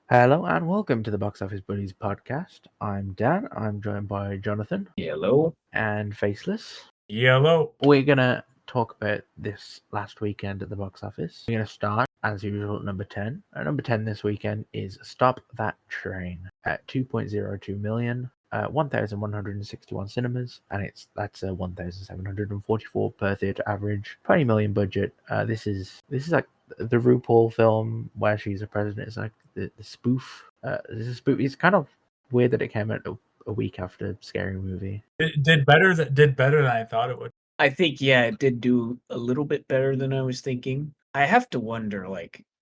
Hello and welcome to the Box Office Buddies podcast. I'm Dan. I'm joined by Jonathan Hello. and Faceless. Yellow. We're gonna talk about this last weekend at the box office. We're gonna start as usual at number 10. Number 10 this weekend is Stop That Train at 2.02 million. 1,161 cinemas, and that's a 1,744 per theater average. 20 million budget. This is like the RuPaul film where she's a president. It's like the spoof. This is a spoof. It's kind of weird that it came out a week after Scary Movie. It did better than I thought it would. I think, yeah, it did do a little bit better than I was thinking. I have to wonder,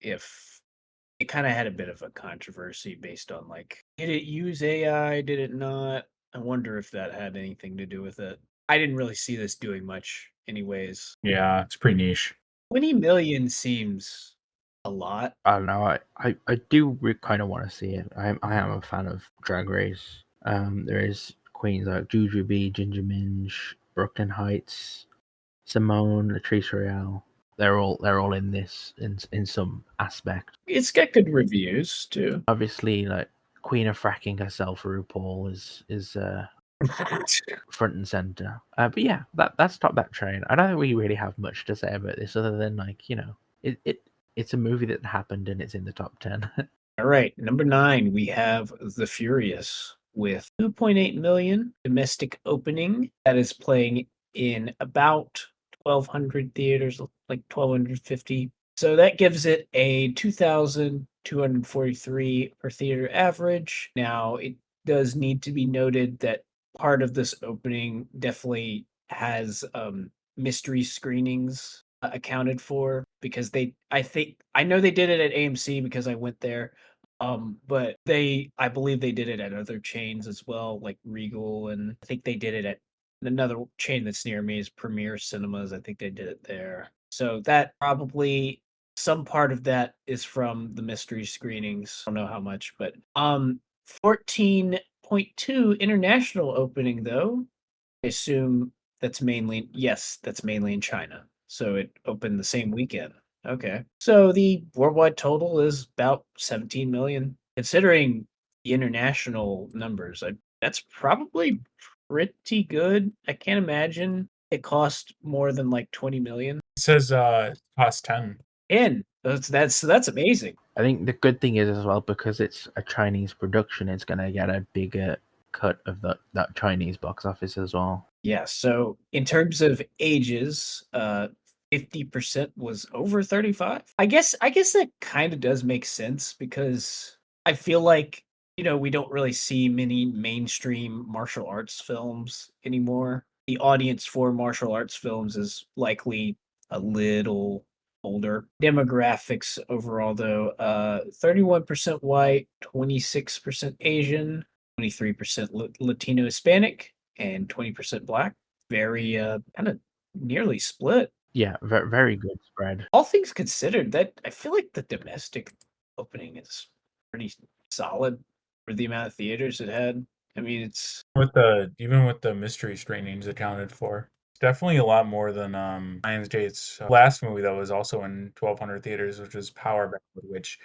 if it kind of had a bit of a controversy based on, did it use AI? Did it not? I wonder if that had anything to do with it. I didn't really see this doing much anyways. Yeah, it's pretty niche. 20 million seems a lot. I don't know. I do kind of want to see it. I am a fan of Drag Race. There is queens like Jujubee, Ginger Minj, Brooklyn Heights, Simone, Latrice Royale. They're all in this in some aspect. It's got good reviews too. Obviously, like Queen of Fracking herself, RuPaul is front and center. But yeah, that's Top That Train. I don't think we really have much to say about this other than it's a movie that happened and it's in the top 10. All right, number 9, we have The Furious with 2.8 million domestic opening. That is playing in about 1,200 theaters, like 1,250. So that gives it a 2,243 per theater average. Now, it does need to be noted that part of this opening definitely has mystery screenings accounted for, because I know they did it at AMC because I went there. But I believe they did it at other chains as well, like Regal, and I think they did it at another chain that's near me is Premier Cinemas. I think they did it there. So that probably some part of that is from the mystery screenings. I don't know how much, but 14.2 international opening though. I assume that's mainly in China. So it opened the same weekend. Okay. So the worldwide total is about 17 million. Considering the international numbers, that's probably pretty good. I can't imagine it cost more than like 20 million. It says it costs 10. And that's amazing. I think the good thing is as well, because it's a Chinese production, it's gonna get a bigger cut of that Chinese box office as well. Yeah, so in terms of ages, 50% was over 35. I guess that kind of does make sense, because I feel like, we don't really see many mainstream martial arts films anymore. The audience for martial arts films is likely a little older. Demographics overall though, 31% white, 26% Asian, 23% Latino Hispanic, and 20% black. Very kind of nearly split. Yeah, very, very good spread. All things considered, that I feel like the domestic opening is pretty solid for the amount of theaters it had. I mean, it's Even with the mystery screenings accounted for. It's definitely a lot more than Lionsgate's last movie that was also in 1,200 theaters, which was Power Ballad, which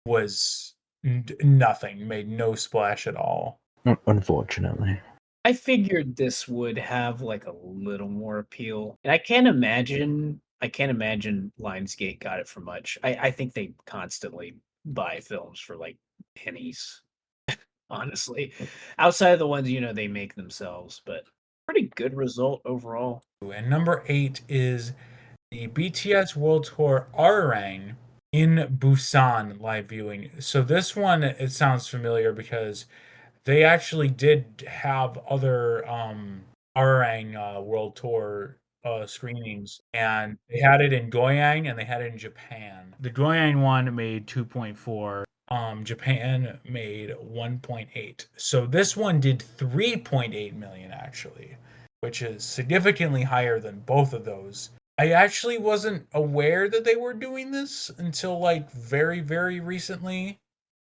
was nothing, made no splash at all. Unfortunately. I figured this would have like a little more appeal. And I can't imagine Lionsgate got it for much. I think they constantly buy films for like pennies. Honestly. Outside of the ones, they make themselves, but pretty good result overall. And number 8 is the BTS World Tour Arirang in Busan live viewing. So this one, it sounds familiar because they actually did have other Arirang World Tour screenings, and they had it in Goyang and they had it in Japan. The Goyang one made 2.4. Japan made 1.8. So this one did 3.8 million actually, which is significantly higher than both of those. I actually wasn't aware that they were doing this until like very, very recently.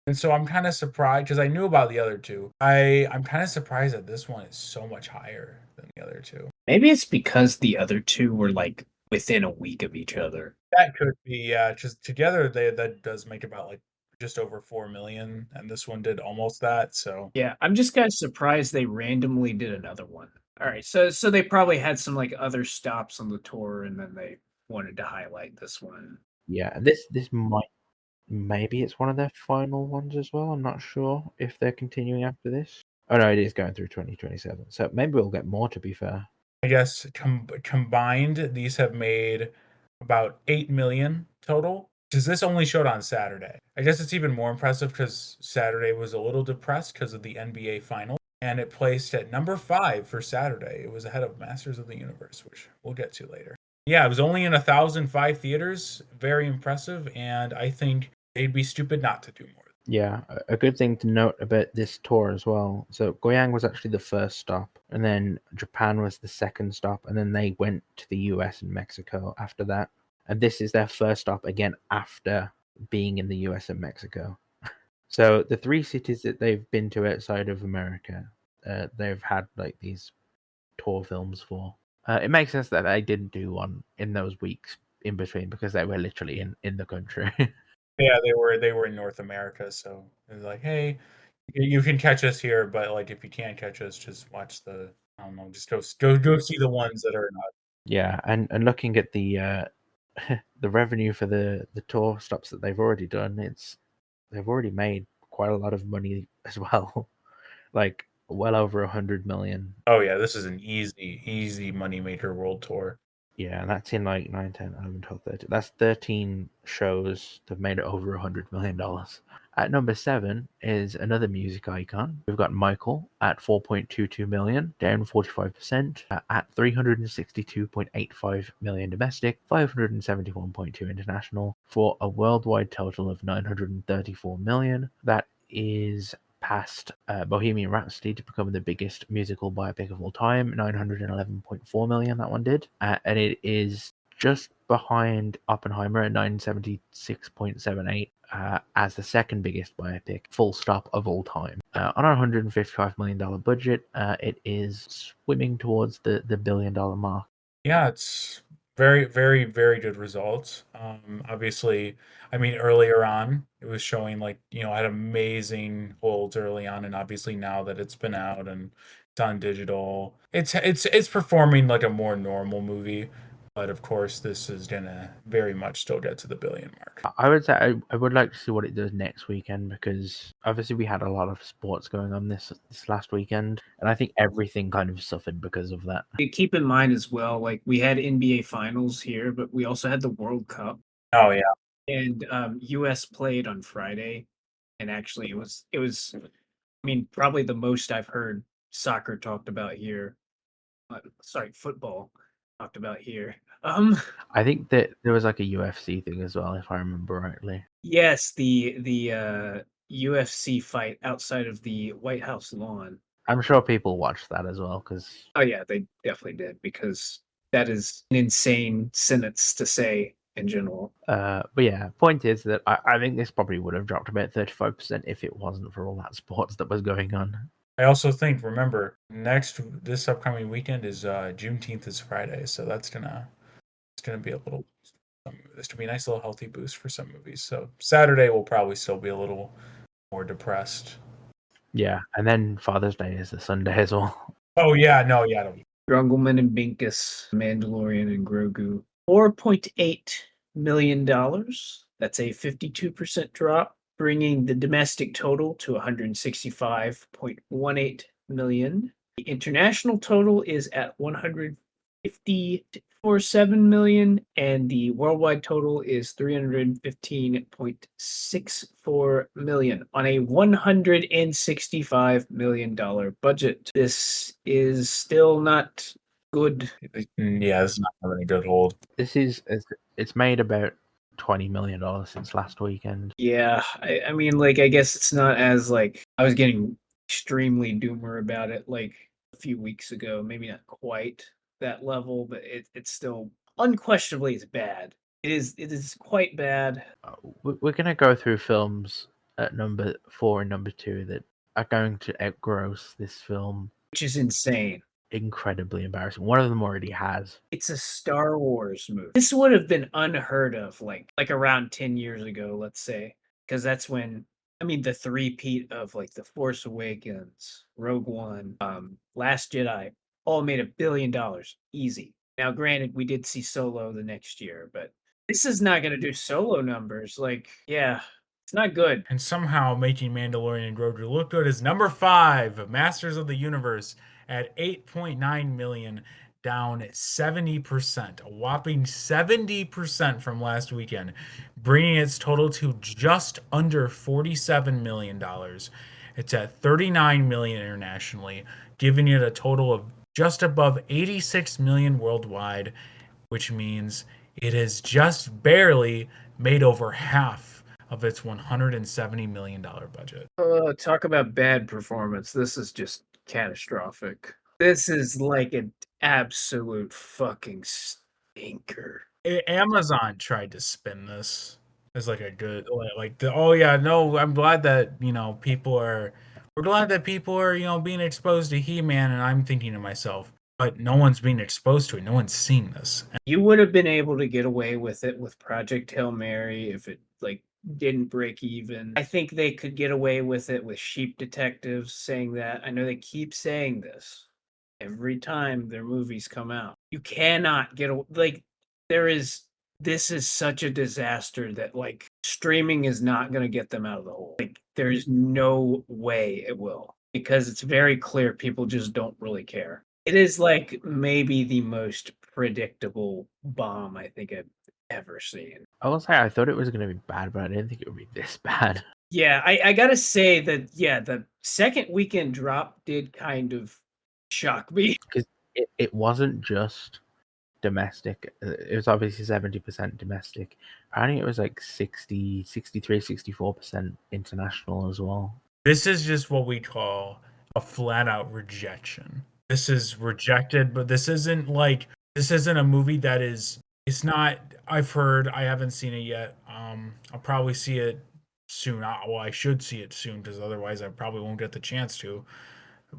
And so I'm kind of surprised because I knew about the other two. I'm kind of surprised that this one is so much higher than the other two. Maybe it's because the other two were like within a week of each other. That could be, yeah, just together that does make about like just over 4 million, and this one did almost that. So Yeah, I'm just kind of surprised they randomly did another one. All right, so they probably had some like other stops on the tour, and then they wanted to highlight this one. Yeah, this might maybe it's one of their final ones as well. I'm not sure if they're continuing after this. Oh no, it is going through 2027. So maybe we'll get more, to be fair. I guess combined, these have made about 8 million total. Because this only showed on Saturday. I guess it's even more impressive because Saturday was a little depressed because of the NBA final, and it placed at number 5 for Saturday. It was ahead of Masters of the Universe, which we'll get to later. Yeah, it was only in 1,005 theaters. Very impressive, and I think they'd be stupid not to do more. Yeah, a good thing to note about this tour as well. So Goyang was actually the first stop, and then Japan was the second stop, and then they went to the US and Mexico after that. And this is their first stop again after being in the US and Mexico. So the 3 cities that they've been to outside of America, they've had like these tour films for. It makes sense that they didn't do one in those weeks in between because they were literally in the country. Yeah, they were in North America, so it was like, hey, you can catch us here, but like if you can't catch us, just watch the I don't know, just go see the ones that are not. Yeah, and looking at the the revenue for the tour stops that they've already done, they've already made quite a lot of money as well, like well over 100 million. Oh yeah, this is an easy moneymaker world tour. Yeah, and that's in like 9, 10, 11, 12, 13. That's 13 shows that have made it over $100 million. At number 7 is another music icon. We've got Michael at 4.22 million, down 45%, at 362.85 million domestic, 571.2 international, for a worldwide total of 934 million. That is past Bohemian Rhapsody to become the biggest musical biopic of all time, 911.4 million that one did. And it is just behind Oppenheimer at 976.78 as the second biggest biopic, full stop, of all time. On a $155 million budget, it is swimming towards the $1 billion mark. Yeah, it's very good results. Obviously, I mean earlier on it was showing like had amazing holds early on, and obviously now that it's been out and it's on digital, it's performing like a more normal movie. But of course, this is gonna very much still get to the billion mark. I would say I would like to see what it does next weekend, because obviously we had a lot of sports going on this last weekend, and I think everything kind of suffered because of that. Keep in mind as well, like we had NBA finals here, but we also had the World Cup, Oh yeah, and US played on Friday, and actually it was I mean probably the most I've heard soccer talked about here. Sorry, football talked about here. I think that there was like a UFC thing as well, if I remember rightly. Yes, the UFC fight outside of the White House lawn. I'm sure people watched that as well, because Oh yeah, they definitely did, because that is an insane sentence to say in general. but yeah, point is that I think this probably would have dropped about 35% if it wasn't for all that sports that was going on. I also think remember this upcoming weekend is Juneteenth is Friday, so it's gonna be a little. This could be a nice little healthy boost for some movies. So Saturday will probably still be a little more depressed. Yeah, and then Father's Day is the Sunday as well. Oh yeah, no, yeah. Drungelman and Binkus, Mandalorian and Grogu. $4.8 million. That's a 52% drop, bringing the domestic total to 165.18 million. The international total is at 150.47 million, and the worldwide total is 315.64 million on a $165 million budget. This is still not good. Yeah, this is not having a good hold. It's made about $20 million since last weekend. Yeah, I mean, like, I guess it's not as like I was getting extremely doomer about it like a few weeks ago. Maybe not quite that level, but it's still unquestionably it's bad. It is quite bad. We're going to go through films at number 4 and number 2 that are going to outgross this film. Which is insane. Incredibly embarrassing. One of them already has. It's a Star Wars movie. This would have been unheard of like around 10 years ago, let's say. because that's when the three-peat of like The Force Awakens, Rogue One, Last Jedi all made $1 billion easy. Now, granted, we did see Solo the next year, but this is not going to do Solo numbers. Like, yeah, it's not good. And somehow making Mandalorian and Grogu look good is number 5, Masters of the Universe at 8.9 million, down 70%, a whopping 70% from last weekend, bringing its total to just under $47 million. It's at 39 million internationally, giving it a total of just above 86 million worldwide, which means it has just barely made over half of its $170 million budget. Talk about bad performance. This is just catastrophic. This is like an absolute fucking stinker. Amazon tried to spin this as like a good, oh yeah, no, I'm glad that, we're glad that people are, being exposed to He-Man, and I'm thinking to myself, but no one's being exposed to it. No one's seeing this. You would have been able to get away with it with Project Hail Mary if it like didn't break even. I think they could get away with it with Sheep Detectives saying that. I know they keep saying this every time their movies come out. You cannot get like this is such a disaster that like streaming is not going to get them out of the hole. Like there is no way it will, because it's very clear people just don't really care. It is like maybe the most predictable bomb I think I've ever seen. I will say I thought it was going to be bad, but I didn't think it would be this bad. Yeah, I gotta say that, yeah, the second weekend drop did kind of shock me. Because it wasn't just domestic. It was obviously 70% domestic. Apparently it was like 60, 63, 64% international as well. This is just what we call a flat out rejection. This is rejected, but this isn't a movie that is, it's not, I've heard, I haven't seen it yet. I'll probably see it soon. Well, I should see it soon, because otherwise I probably won't get the chance to,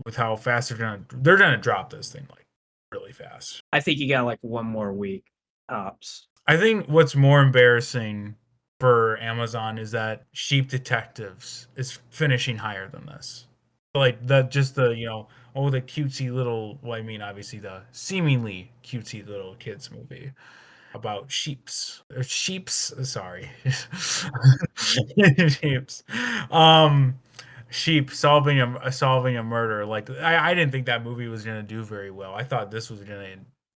with how fast they're gonna drop this thing like really fast. I think you got like one more week tops. I think what's more embarrassing for Amazon is that Sheep Detectives is finishing higher than this. Like the the cutesy little, well, I mean obviously the seemingly cutesy little kids movie about sheeps or sheeps, sorry. Sheeps. Sheep solving a murder. Like I didn't think that movie was gonna do very well. I thought this was gonna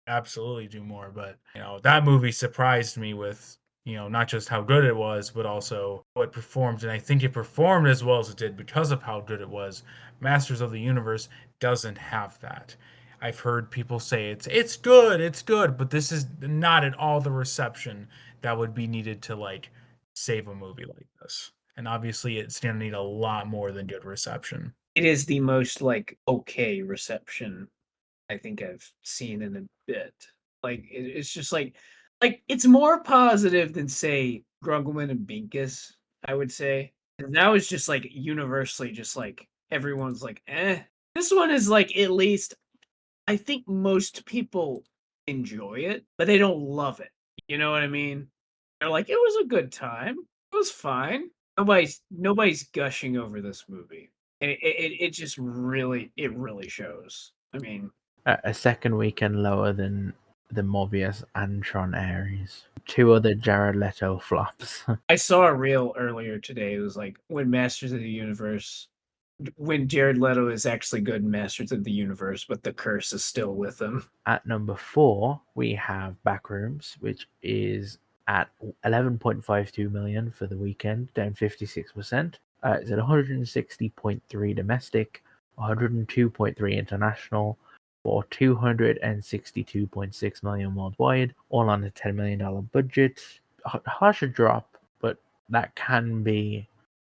absolutely do more, but that movie surprised me with not just how good it was, but also how it performed. And I think it performed as well as it did because of how good it was. Masters of the Universe doesn't have that. I've heard people say it's good, but this is not at all the reception that would be needed to like save a movie like this. And obviously it's gonna need a lot more than good reception. It is the most like okay reception I think I've seen in a bit. Like it's just like it's more positive than say Gruggleman and Binkus, I would say. And that was just like universally just like everyone's like, eh. This one is like at least I think most people enjoy it, but they don't love it. You know what I mean? They're like, it was a good time. It was fine. Nobody's gushing over this movie. And it just really shows. I mean, A second weekend lower than the Morbius and Tron Ares. 2 other Jared Leto flops. I saw a reel earlier today. It was like when Jared Leto is actually good in Masters of the Universe, but the curse is still with him. At number 4, we have Backrooms, which is at 11.52 million for the weekend, down 56%. It's at 160.3 domestic, 102.3 international, for 262.6 million worldwide, all on a $10 million budget. Harsher drop, but that can be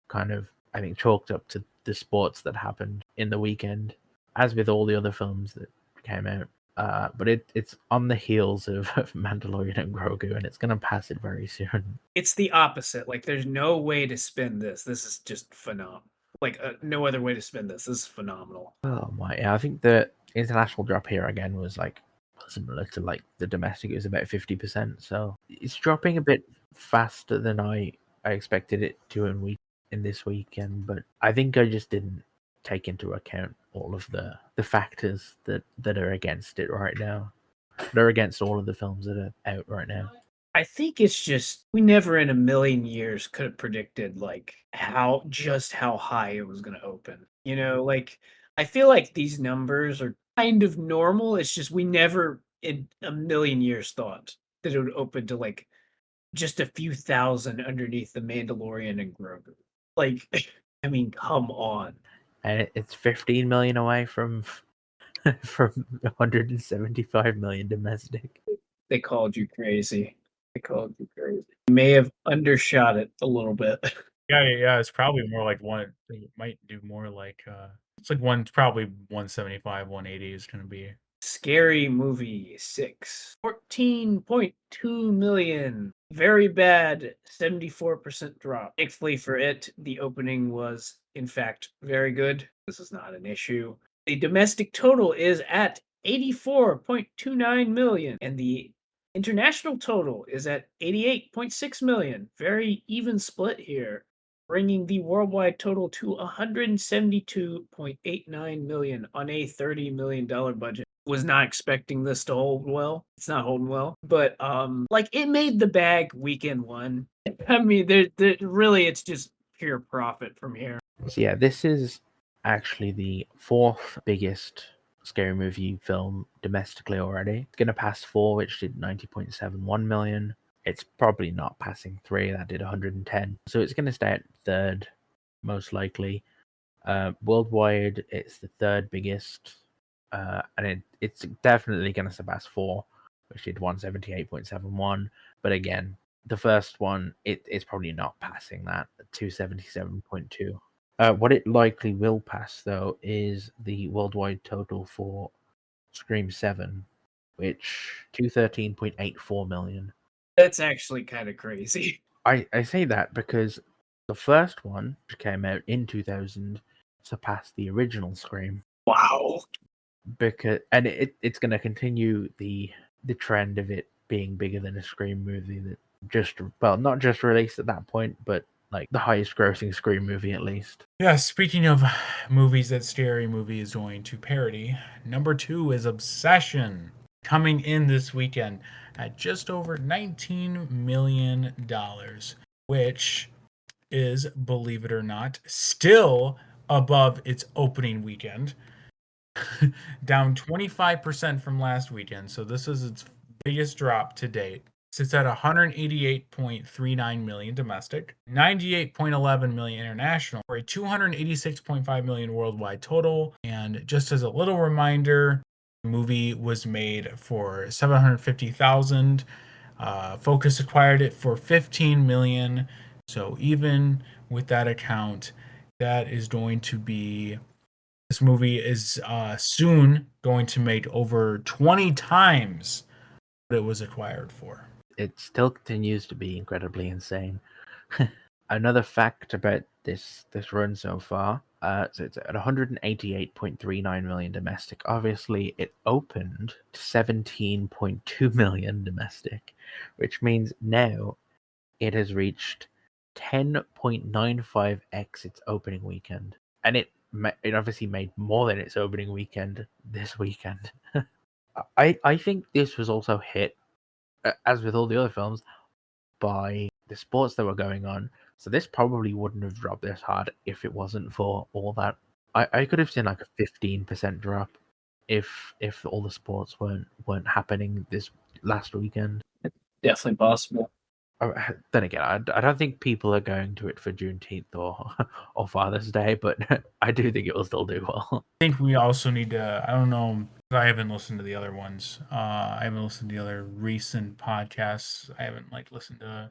kind of, I think, chalked up to the sports that happened in the weekend, as with all the other films that came out. But it's on the heels of Mandalorian and Grogu, and it's going to pass it very soon. It's the opposite. Like, there's no way to spin this. This is just phenomenal. Like, no other way to spin this. This is phenomenal. Oh my! Yeah, I think the international drop here again was like similar to like the domestic. It was about 50%, so it's dropping a bit faster than I I expected it to in this weekend, but I think I just didn't take into account all of the factors that are against it right now. They're against all of the films that are out right now. I think it's just we never in a million years could have predicted like how high it was going to open. Like I feel like these numbers are kind of normal. It's just we never in a million years thought that it would open to like just a few thousand underneath the Mandalorian and Grogu. Like, I mean, come on. And it's 15 million away from 175 million domestic. They called you crazy. They called you crazy. You may have undershot it a little bit. Yeah. It's probably more like one. It might do more like it's like probably 175, 180 is going to be. Scary Movie 6, 14.2 million. Very bad, 74% drop. Thankfully for it, the opening was, in fact, very good. This is not an issue. The domestic total is at 84.29 million, and the international total is at 88.6 million. Very even split here, bringing the worldwide total to 172.89 million on a $30 million budget. Was not expecting this to hold well. It's not holding well, but like it made the bag weekend one. I mean, there really it's just pure profit from here. So yeah, this is actually the fourth biggest scary movie film domestically already. It's gonna pass 4, which did 90.71 million. It's probably not passing 3, that did 110. So it's gonna stay at third, most likely. Worldwide, it's the third biggest. And it's definitely going to surpass 4, which did 178.71. But again, the first one, it's probably not passing that, 277.2. What it likely will pass, though, is the worldwide total for Scream 7, which 213.84 million. That's actually kind of crazy. I say that because the first one, which came out in 2000, surpassed the original Scream. Wow. And it's going to continue the trend of it being bigger than a Scream movie that not just released at that point, but like the highest grossing Scream movie at least. Yeah, speaking of movies that Scary Movie is going to parody, number 2 is Obsession, coming in this weekend at just over $19 million, which is, believe it or not, still above its opening weekend. Down 25% from last weekend, so this is its biggest drop to date. Sits at 188.39 million domestic, 98.11 million international, for a 286.5 million worldwide total. And just as a little reminder, the movie was made for 750,000. Focus acquired it for 15 million. So even with that account, that is going to be. This movie is soon going to make over 20 times what it was acquired for. It still continues to be incredibly insane. Another fact about this run so far, so it's at 188.39 million domestic. Obviously, it opened to 17.2 million domestic, which means now it has reached 10.95x its opening weekend, and it obviously made more than its opening weekend this weekend. I think this was also hit, as with all the other films, by the sports that were going on. So this probably wouldn't have dropped this hard if it wasn't for all that. I could have seen like a 15% drop if all the sports weren't happening this last weekend. Definitely possible. Then again, I don't think people are going to it for Juneteenth or Father's Day, but I do think it will still do well. I think we also need to, I don't know, I haven't listened to the other ones. I haven't listened to the other recent podcasts. I haven't listened to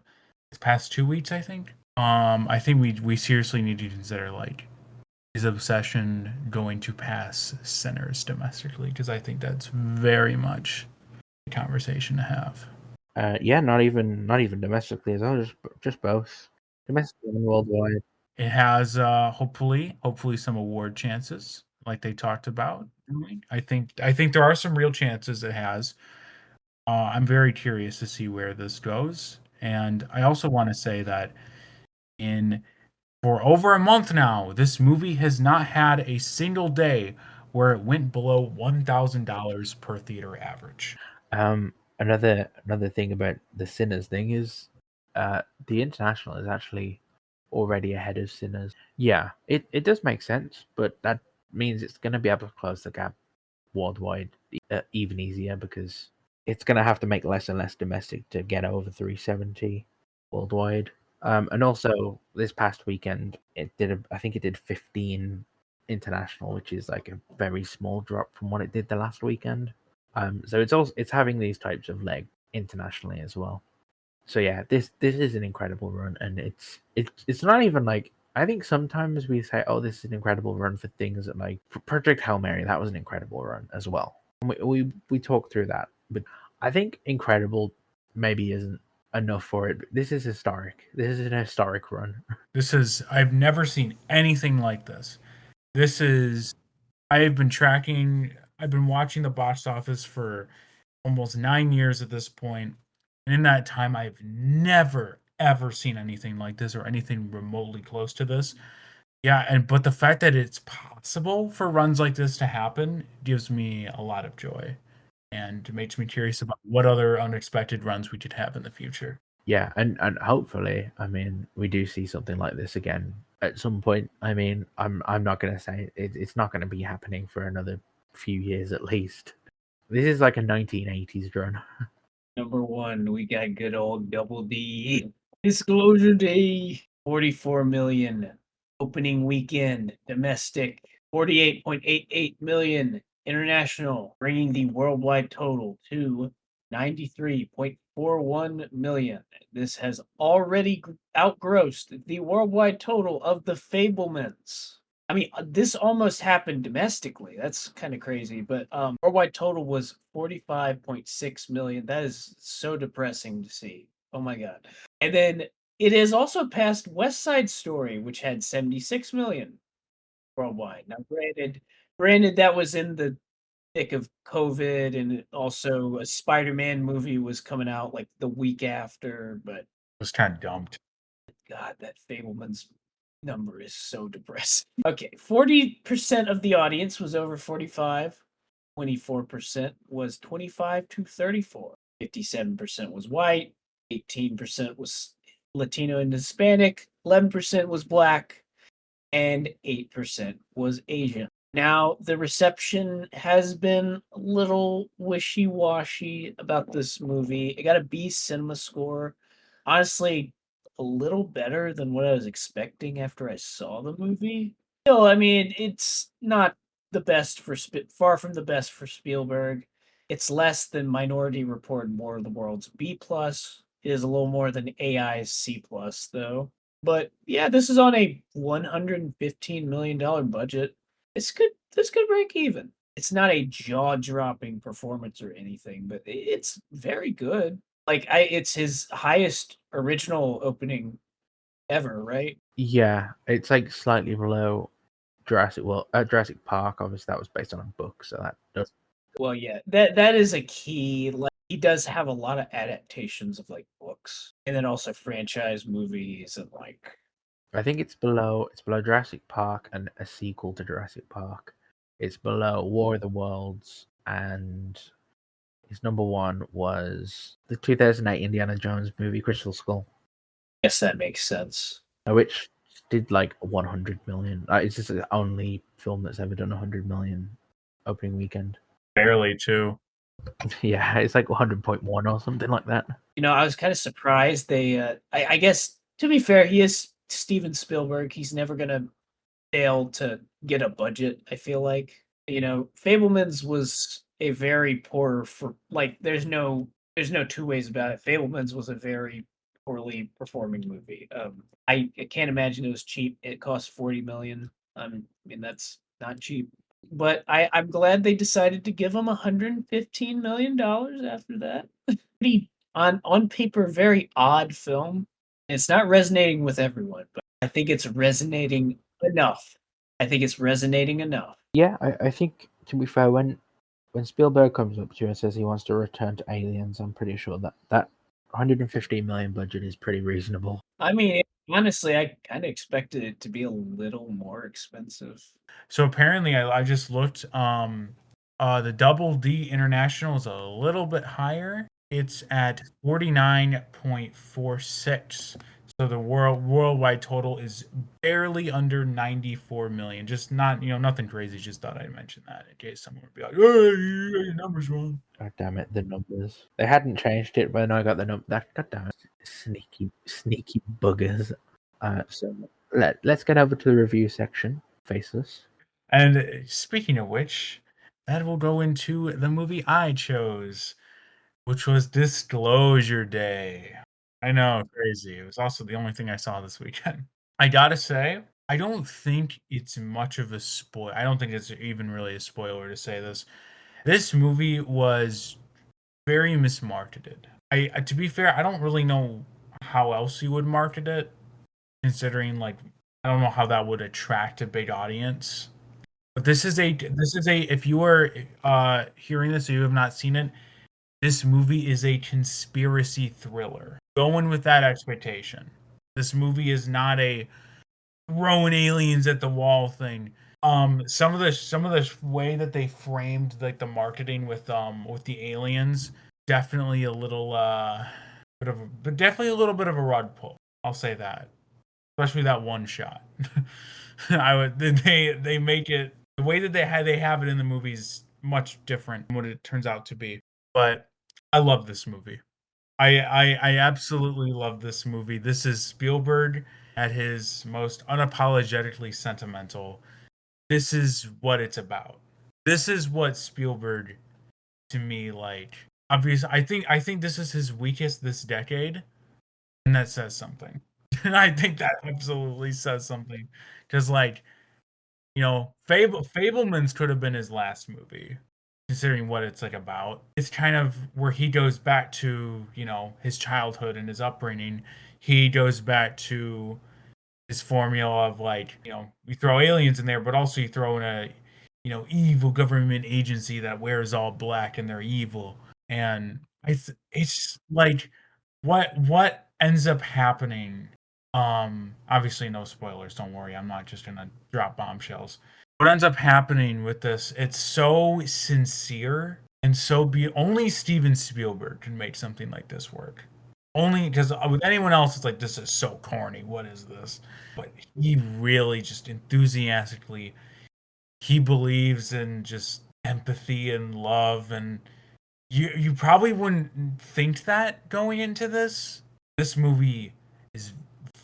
the past 2 weeks, I think. I think we seriously need to consider is Obsession going to pass Sinners domestically? Because I think that's very much a conversation to have. Yeah, not even domestically as well, just both domestically and worldwide. It has hopefully some award chances, like they talked about. I think there are some real chances it has. I'm very curious to see where this goes, and I also want to say that For over a month now, this movie has not had a single day where it went below $1,000 per theater average. Another thing about the Sinners thing is, the international is actually already ahead of Sinners. Yeah, it does make sense, but that means it's going to be able to close the gap worldwide even easier, because it's going to have to make less and less domestic to get over 370 worldwide. And also this past weekend, I think it did 15 international, which is like a very small drop from what it did the last weekend. So it's having these types of leg internationally as well. So yeah, this is an incredible run, and it's not even like, I think sometimes we say, oh, this is an incredible run for things that, like, for Project Hail Mary, that was an incredible run as well. And we talked through that, but I think incredible maybe isn't enough for it. This is historic. This is an historic run. I've never seen anything like this. I've been watching the box office for almost 9 years at this point, and in that time, I've never ever seen anything like this or anything remotely close to this. Yeah, but the fact that it's possible for runs like this to happen gives me a lot of joy, and makes me curious about what other unexpected runs we could have in the future. Yeah, and hopefully, I mean, we do see something like this again at some point. I mean, I'm not gonna say it's not gonna be happening for another few years at least. This is like a 1980s run. Number one, we got good old Double D. Disclosure Day, 44 million. Opening weekend, domestic, 48.88 million. International, bringing the worldwide total to 93.41 million. This has already outgrossed the worldwide total of The Fablemans. I mean, this almost happened domestically. That's kind of crazy, but worldwide total was 45.6 million. That is so depressing to see. Oh my god. And then it has also passed West Side Story, which had 76 million worldwide. Now, granted that was in the thick of COVID, and also a Spider-Man movie was coming out like the week after, but It was kind of dumped. God, that Fableman's number is so depressing. Okay, 40% of the audience was over 45, 24% was 25 to 34, 57% was white, 18% was Latino and Hispanic, 11% was black, and 8% was Asian. Now, the reception has been a little wishy-washy about this movie. It got a B cinema score. Honestly, a little better than what I was expecting after I saw the movie. Still, I mean, it's not the best for far from the best for Spielberg. It's less than Minority Report and War of the Worlds B+. It is a little more than AI's C+, though. But yeah, this is on a $115 million budget. This could break even. It's not a jaw-dropping performance or anything, but it's very good. Like it's his highest original opening ever, right? Yeah, it's like slightly below Jurassic Park. Obviously, that was based on a book, so that does. Well, yeah, that is a key. Like he does have a lot of adaptations of like books, and then also franchise movies and like. I think it's below Jurassic Park and a sequel to Jurassic Park. It's below War of the Worlds, and his number one was the 2008 Indiana Jones movie Crystal Skull, Yes, that makes sense. which did like 100 million. It's just the only film that's ever done 100 million opening weekend. Barely, too. Yeah, it's like 100.1 or something like that. You know, I was kind of surprised they. I guess to be fair, he is Steven Spielberg. He's never gonna fail to get a budget. I feel like Fablemans was a very poor for like. There's no two ways about it. Fablemans was a very poorly performing movie. I can't imagine it was cheap. It cost 40 million. I mean that's not cheap. But I'm glad they decided to give him $115 million after that. Pretty on paper, very odd film. It's not resonating with everyone, but I think it's resonating enough. I think it's resonating enough. Yeah, I think, to be fair, when Spielberg comes up to you and says he wants to return to Aliens, I'm pretty sure that 115 million budget is pretty reasonable. I mean, Honestly, I kind of expected it to be a little more expensive. So apparently, I just looked. The Double D International is a little bit higher. It's at 49.46. So the worldwide total is barely under 94 million. Just not, nothing crazy. Just thought I'd mention that in case someone would be like, "Hey, you got your numbers wrong." God damn it, the numbers. They hadn't changed it when I got the number. God damn it. Sneaky buggers. So let's get over to the review section. Faceless. And speaking of which, that will go into the movie I chose, which was Disclosure Day. I know, crazy. It was also the only thing I saw this weekend. I gotta say, I don't think it's much of a spoil. I don't think it's even really a spoiler to say this. This movie was very mismarketed. To be fair, I don't really know how else you would market it, considering like I don't know how that would attract a big audience. But this is a if you are hearing this or you have not seen it, this movie is a conspiracy thriller. Go in with that expectation. This movie is not a throwing aliens at the wall thing. Some of the way that they framed like the marketing with the aliens, definitely a little but definitely a little bit of a rug pull. I'll say that. Especially that one shot. I would they make it the way that they have it in the movies much different from what it turns out to be. But I love this movie. I absolutely love this movie. This is Spielberg at his most unapologetically sentimental. This is what it's about. This is what Spielberg to me like. Obviously, I think this is his weakest this decade, and that says something. And I think that absolutely says something because like Fablemans could have been his last movie, considering what it's like about. It's kind of where he goes back to, his childhood and his upbringing. He goes back to his formula of like, you throw aliens in there, but also you throw in a, evil government agency that wears all black and they're evil. And it's like what ends up happening. Obviously no spoilers, don't worry. I'm not just gonna drop bombshells. What ends up happening with this, it's so sincere and only Steven Spielberg can make something like this work. Only because with anyone else, it's like this is so corny. What is this? But he really just enthusiastically he believes in just empathy and love, and you probably wouldn't think that going into this. This movie is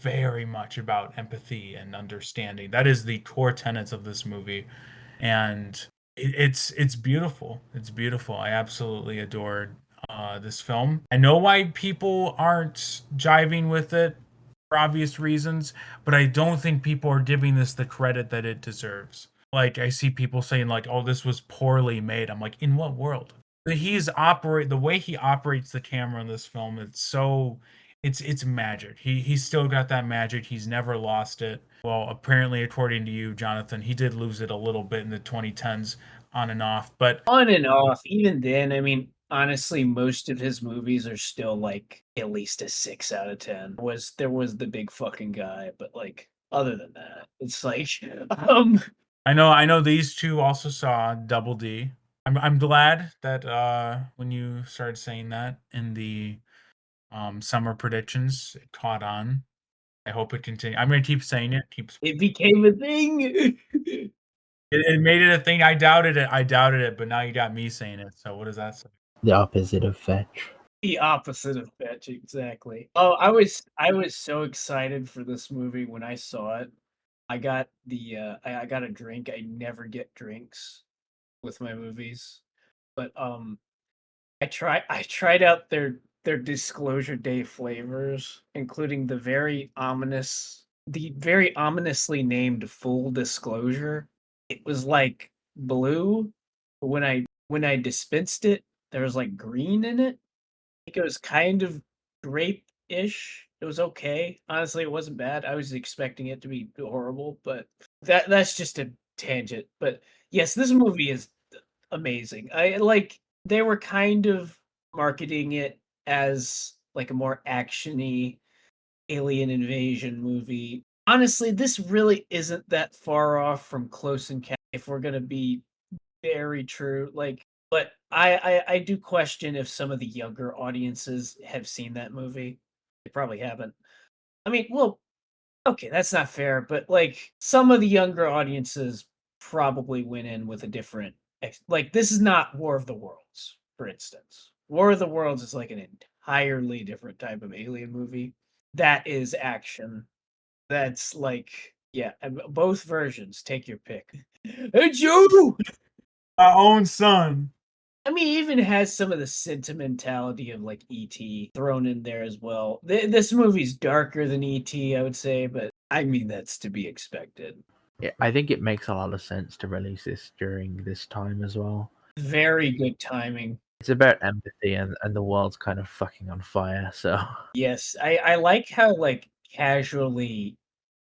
very much about empathy and understanding. That is the core tenets of this movie, and it's beautiful. It's beautiful. I absolutely adored this film. I know why people aren't jiving with it for obvious reasons, but I don't think people are giving this the credit that it deserves. Like I see people saying like, "Oh, this was poorly made." I'm like, "In what world?" The way he operates the camera in this film, it's magic. He's still got that magic. He's never lost it. Well, apparently, according to you, Jonathan, he did lose it a little bit in the 2010s, on and off. But On and off. Even then, I mean, honestly, most of his movies are still like at least a 6 out of 10. There was the big fucking guy, but like other than that, it's like um I know these two also saw Double D. I'm glad that when you started saying that in the summer predictions, it caught on. I hope it continues. I'm gonna keep saying it. it became a thing. It made it a thing. I doubted it, but now you got me saying it. So what does that say? The opposite of fetch. The opposite of fetch, exactly. Oh, I was so excited for this movie when I saw it. I got I got a drink. I never get drinks with my movies. But I tried out their Disclosure Day flavors, including the very ominously named Full Disclosure. It was like blue, but when I dispensed it, there was like green in it. I think it was kind of grape-ish. It was okay. Honestly, it wasn't bad. I was expecting it to be horrible, but that's just a tangent. But yes, this movie is amazing. I like they were kind of marketing it as like a more actiony alien invasion movie. Honestly, this really isn't that far off from Close Encounter if we're gonna be very true. Like, but I do question if some of the younger audiences have seen that movie. They probably haven't. I mean, well, okay, that's not fair, but like some of the younger audiences probably went in with a different like this is not War of the Worlds, for instance. War of the Worlds is like an entirely different type of alien movie. That is action. That's like yeah, both versions, take your pick. Hey Joe! My own son. I mean, it even has some of the sentimentality of like E.T. thrown in there as well. This movie's darker than E.T., I would say, but I mean, that's to be expected. Yeah, I think it makes a lot of sense to release this during this time as well. Very good timing. It's about empathy and the world's kind of fucking on fire, so Yes, I like how like casually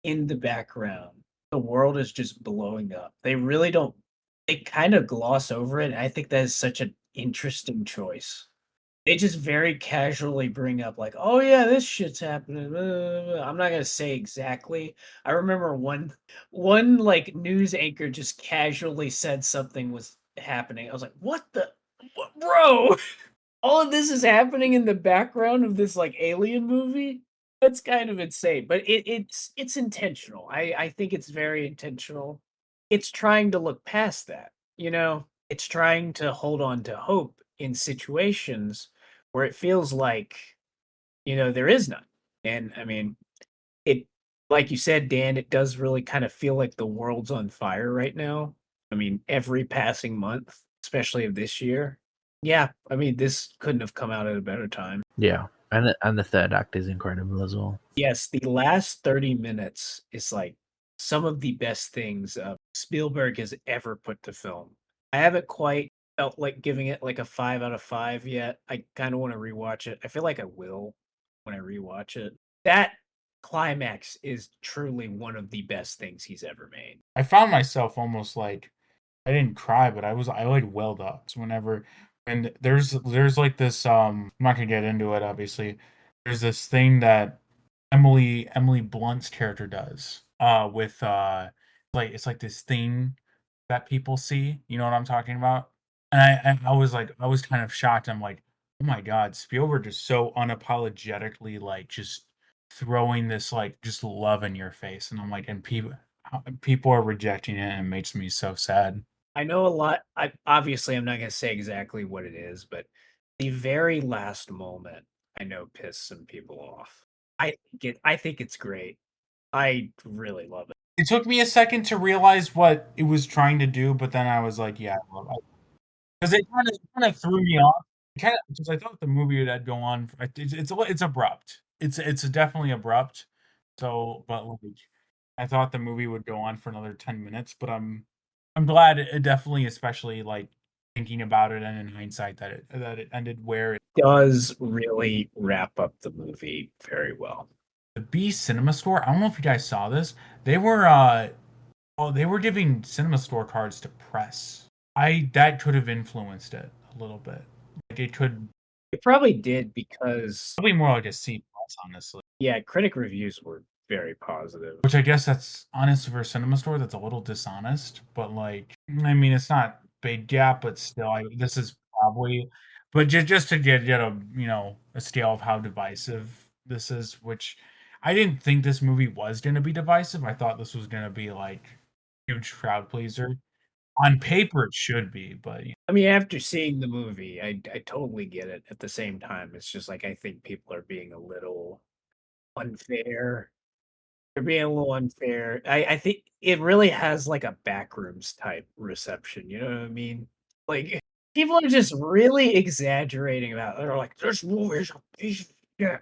in the background the world is just blowing up. They really don't. They kind of gloss over it. And I think that is such an interesting choice. They just very casually bring up like, "Oh yeah, this shit's happening." Blah, blah, blah." I'm not gonna say exactly. I remember one like news anchor just casually said something was happening. I was like, "What the, what, bro? All of this is happening in the background of this like alien movie? That's kind of insane." But it's intentional. I think it's very intentional. It's trying to look past that. You know, it's trying to hold on to hope in situations where it feels like, you know, there is none. And I mean, it like you said, Dan, it does really kind of feel like the world's on fire right now. I mean, every passing month, especially of this year. Yeah, I mean, this couldn't have come out at a better time. yeah. And the third act is incredible as well. Yes, the last 30 minutes is like some of the best things Spielberg has ever put to film. I haven't quite felt like giving it like a 5 out of 5 yet. I kind of want to rewatch it. I feel like I will when I rewatch it. That climax is truly one of the best things he's ever made. I found myself almost like I didn't cry, but I like welled up. So whenever and there's like this I'm not gonna get into it obviously. There's this thing that Emily Blunt's character does with like it's like this thing that people see. You know what I'm talking about? And I was like I was kind of shocked. I'm like, oh my god, Spielberg is so unapologetically like just throwing this like just love in your face, and I'm like, and people are rejecting it, and it makes me so sad. I know a lot. I obviously I'm not going to say exactly what it is, but the very last moment I know pissed some people off. I think it's great. I really love it. It took me a second to realize what it was trying to do, but then I was like, yeah, because it kind of threw me off. Kind of because I thought the movie would go on. It's abrupt. It's definitely abrupt. So, but like I thought the movie would go on for another 10 minutes, but I'm glad it definitely, especially like thinking about it and in hindsight that it ended where it Does really wrap up the movie very well. the B Cinema Store. I don't know if you guys saw this. They were they were giving Cinema Store cards to press. I that could have influenced it a little bit. Like it could It probably did because probably more like a C plus, honestly. yeah, critic reviews were very positive. Which I guess that's honest for a Cinema Store. That's a little dishonest, but like I mean, it's not big gap, but still, this is probably. But just to get a a scale of how divisive this is, which I didn't think this movie was going to be divisive. I thought this was going to be like huge crowd pleaser. On paper, it should be, but I mean, after seeing the movie, I totally get it. At the same time, it's just like I think people are being a little unfair. They're being a little unfair. I think it really has like a backrooms type reception. You know what I mean? Like people are just really exaggerating about it. They're like, this movie is a piece of shit.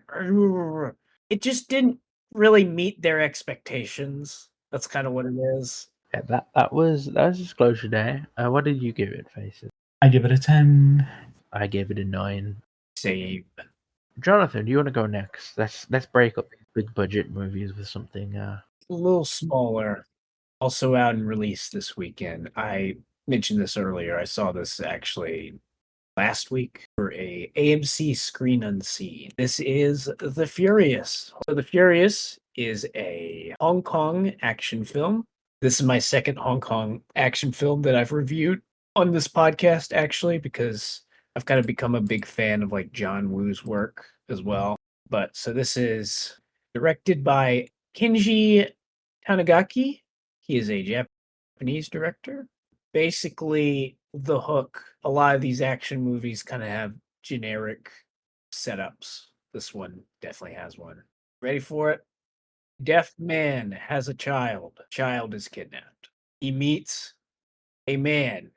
It just didn't really meet their expectations. That's kind of what it is. Yeah, that was Disclosure Day. What did you give it, Faces? I give it a 10. I gave it a 9. Same. Jonathan, do you want to go next? Let's break up these big budget movies with something. A little smaller. Also out and released this weekend. I mentioned this earlier. I saw this actually last week for a AMC Screen Unseen. This is The Furious. So The Furious is a Hong Kong action film. This is my second Hong Kong action film that I've reviewed on this podcast, actually, because I've kind of become a big fan of like John Woo's work as well. But so this is directed by Kenji Tanigaki. He is a Japanese director. Basically, the hook, a lot of these action movies kind of have generic setups. This one definitely has one. Ready for it? Deaf man has a child. Child is kidnapped. He meets a man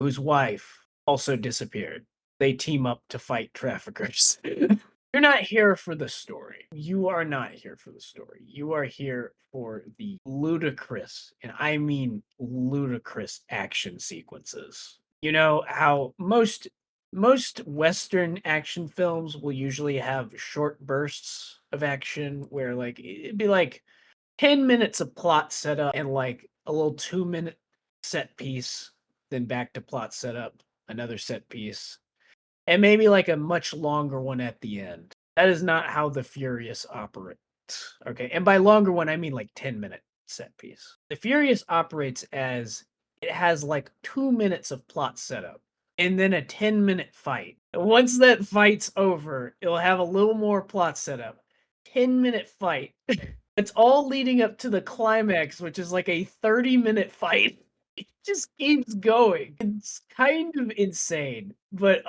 whose wife also disappeared. They team up to fight traffickers. You're not here for the story. You are not here for the story. You are here for the ludicrous, and I mean ludicrous action sequences. You know how most Western action films will usually have short bursts of action where like it'd be like 10 minutes of plot setup and like a little 2-minute set piece, then back to plot setup, another set piece, and maybe like a much longer one at the end. That is not how The Furious operates. Okay. And by longer one, I mean like 10-minute set piece. The Furious operates as it has like 2 minutes of plot setup and then a 10-minute fight. Once that fight's over, it'll have a little more plot setup. 10-minute fight. It's all leading up to the climax, which is like a 30-minute fight. It just keeps going. It's kind of insane. But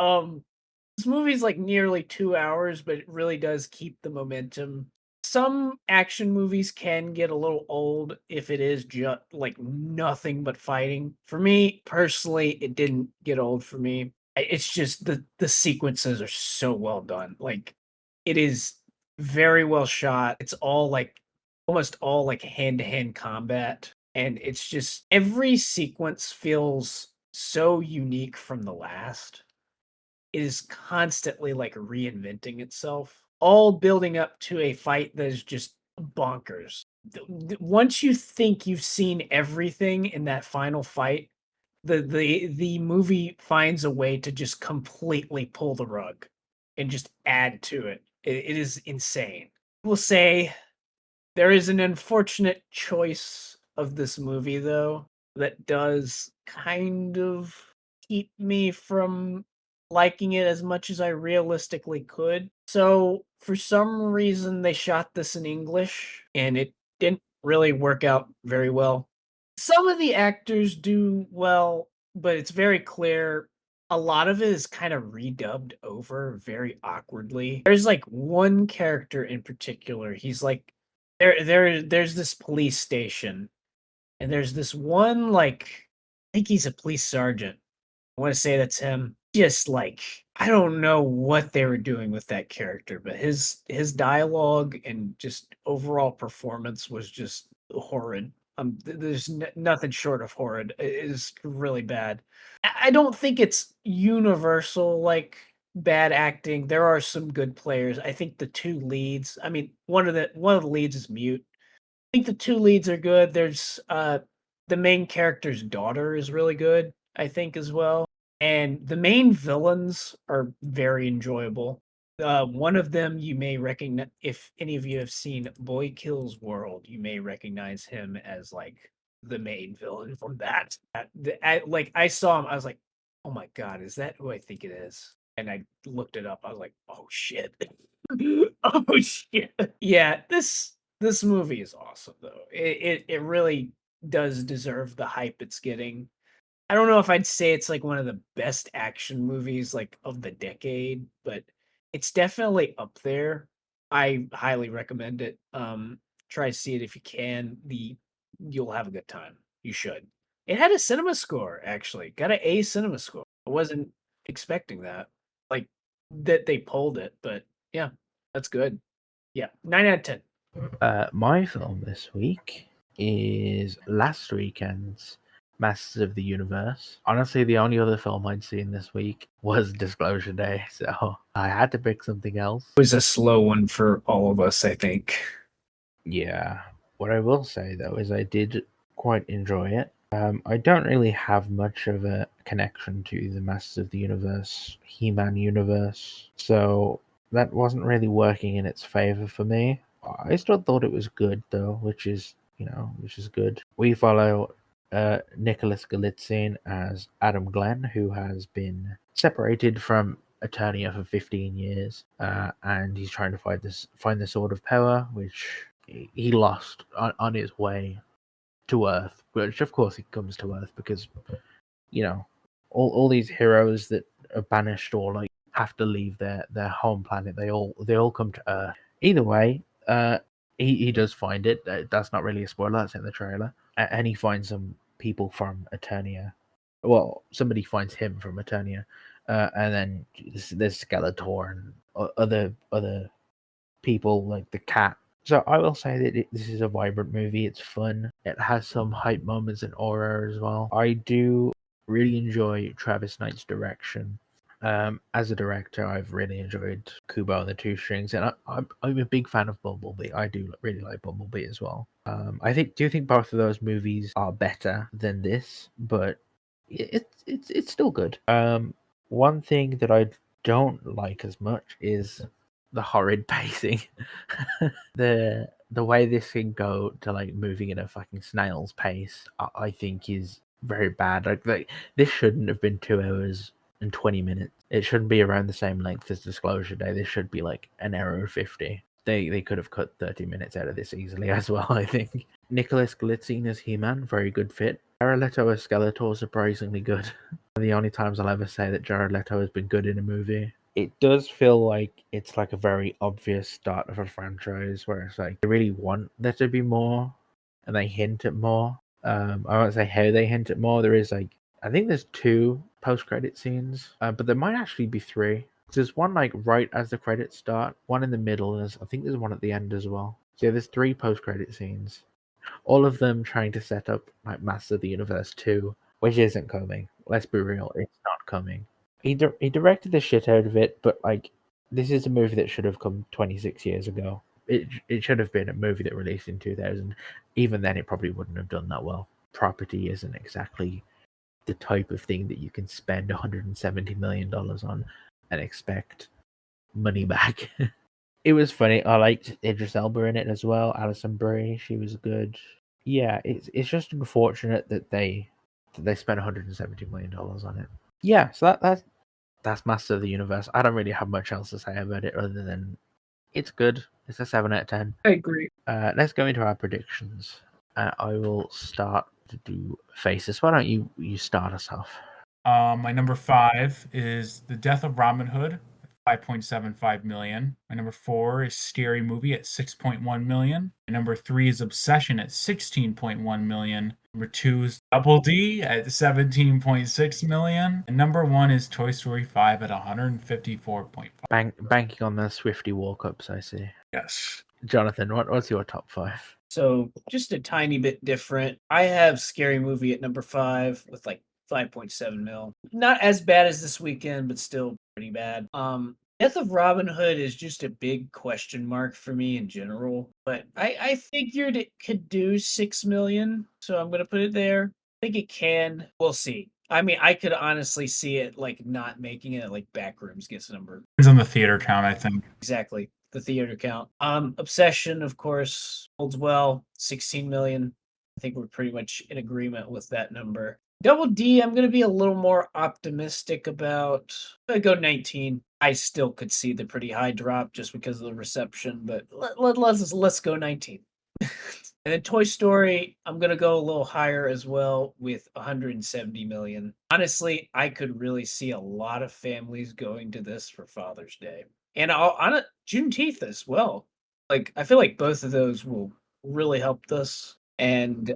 this movie's like nearly 2 hours, but it really does keep the momentum. Some action movies can get a little old if it is just like nothing but fighting. For me personally, it didn't get old for me. It's just the sequences are so well done. Like it is very well shot. It's all like almost all like hand-to-hand combat, and it's just every sequence feels so unique from the last. It is constantly like reinventing itself, all building up to a fight that is just bonkers. Once you think you've seen everything in that final fight, the movie finds a way to just completely pull the rug and just add to it. It is insane. We'll say there is an unfortunate choice of this movie, though, that does kind of keep me from liking it as much as I realistically could. So, for some reason, they shot this in English, and it didn't really work out very well. Some of the actors do well, but it's very clear a lot of it is kind of redubbed over very awkwardly. There's like one character in particular. He's like there's this police station, and there's this one like I think he's a police sergeant. I want to say that's him. Just like I don't know what they were doing with that character, but his dialogue and just overall performance was just horrid. There's nothing short of horrid. It is really bad. I don't think it's universal like bad acting. There are some good players. I think the two leads. I mean, one of the leads is mute. I think the two leads are good. There's the main character's daughter is really good, I think, as well. And the main villains are very enjoyable. One of them you may recognize if any of you have seen Boy Kills World, you may recognize him as like the main villain from that. Like I saw him, I was like, oh my god, is that who I think it is? And I looked it up. I was like, oh shit. Oh shit. Yeah, this movie is awesome though. It really does deserve the hype it's getting. I don't know if I'd say it's like one of the best action movies like of the decade, but it's definitely up there. I highly recommend it. Try to see it if you can. You'll have a good time. You should. It had a cinema score actually. Got an A cinema score. I wasn't expecting that. Like that they pulled it, but yeah, that's good. Yeah, 9 out of 10. My film this week is last weekend's Masters of the Universe. Honestly, the only other film I'd seen this week was Disclosure Day, so I had to pick something else. It was a slow one for all of us, I think. Yeah. What I will say though is I did quite enjoy it. I don't really have much of a connection to the Masters of the Universe, He-Man universe, so that wasn't really working in its favor for me. I still thought it was good though, which is good. We follow Nicholas Galitzine as Adam Glenn, who has been separated from Eternia for 15 years, and he's trying to find the Sword of Power, which he lost on his way to Earth. Which of course he comes to Earth because all these heroes that are banished or like have to leave their home planet, they all come to Earth. Either way, he does find it. That's not really a spoiler. That's in the trailer, and he finds some people from Eternia. Well, somebody finds him from Eternia, and then there's Skeletor and other people like the cat. So I will say that this is a vibrant movie. It's fun. It has some hype moments and aura as well. I do really enjoy Travis Knight's direction. As a director, I've really enjoyed Kubo and the Two Strings, and I'm a big fan of Bumblebee. I do really like Bumblebee as well. I do think both of those movies are better than this, but it's still good. One thing that I don't like as much is the horrid pacing. The way this can go to like moving at a fucking snail's pace, I think is very bad. Like this shouldn't have been 2 hours and 20 minutes. It shouldn't be around the same length as Disclosure Day. This should be like an hour and 50. They could have cut 30 minutes out of this easily as well, I think. Nicholas Galitzine as He-Man, very good fit. Jared Leto as Skeletor, surprisingly good. The only times I'll ever say that Jared Leto has been good in a movie. It does feel like it's like a very obvious start of a franchise where it's like they really want there to be more and they hint at more. I won't say how they hint at more. There is like, I think there's 2 post-credit scenes, but there might actually be 3. There's one like right as the credits start, one in the middle, and I think there's one at the end as well. So yeah, there's 3 post-credit scenes. All of them trying to set up like Master of the Universe 2, which isn't coming. Let's be real, it's not coming. He directed the shit out of it, but like this is a movie that should have come 26 years ago. It should have been a movie that released in 2000. Even then, it probably wouldn't have done that well. Property isn't exactly the type of thing that you can spend $170 million on and expect money back. It was funny. I liked Idris Elba in it as well. Alison Brie, she was good. Yeah, it's just unfortunate that they spent $170 million on it. Yeah, so that's Master of the Universe. I don't really have much else to say about it other than it's good. It's a 7 out of 10. I agree. Let's go into our predictions. I will start to do Faces. Why don't you start us off? My number 5 is The Death of Robin Hood, 5.75 million. My number 4 is Scary Movie at 6.1 million. My number 3 is Obsession at 16.1 million. Number 2 is Double D at 17.6 million. And number 1 is Toy Story 5 at 154.5. Banking on the Swifty walk-ups, I see. Yes. Jonathan, what's your top 5? So just a tiny bit different. I have Scary Movie at number 5 with like 5.7 mil. Not as bad as this weekend, but still pretty bad. Death of Robin Hood is just a big question mark for me in general. But I figured it could do 6 million, so I'm gonna put it there. I think it can. We'll see. I mean, I could honestly see it like not making it, like Backrooms gets a number. Depends on the theater count, I think. Exactly. The theater count. Obsession, of course, holds well. 16 million. I think we're pretty much in agreement with that number. Double D, I'm going to be a little more optimistic about. I go 19. I still could see the pretty high drop just because of the reception, but let's go 19. And then Toy Story, I'm going to go a little higher as well with 170 million. Honestly, I could really see a lot of families going to this for Father's Day. And on a Juneteenth as well. Like, I feel like both of those will really help this. And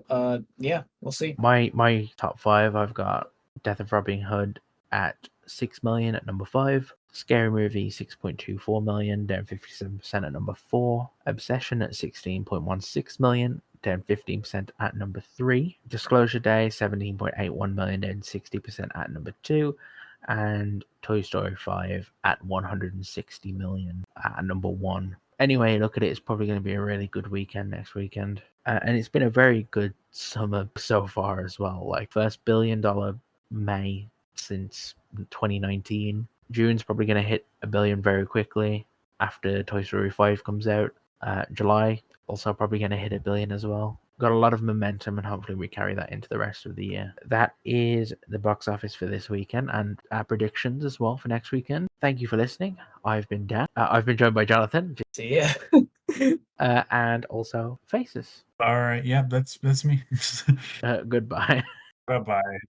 yeah, we'll see. My top 5, I've got Death of Robin Hood at 6 million at number 5. Scary Movie 6.24 million, down 57% at number 4. Obsession at 16.16 million, down 15% at number 3. Disclosure Day 17.81 million, down 60% at number 2. And Toy Story 5 at 160 million at number 1. Anyway, look at it, it's probably going to be a really good weekend next weekend. And it's been a very good summer so far as well. Like first $1 billion May since 2019. June's probably going to hit $1 billion very quickly after Toy Story 5 comes out. July also probably going to hit $1 billion as well. Got a lot of momentum, and hopefully we carry that into the rest of the year. That is the box office for this weekend and our predictions as well for next weekend. Thank you for listening. I've been Dan. I've been joined by Jonathan. See ya. And also Faceless. All right. Yeah, that's me. Goodbye. Bye-bye.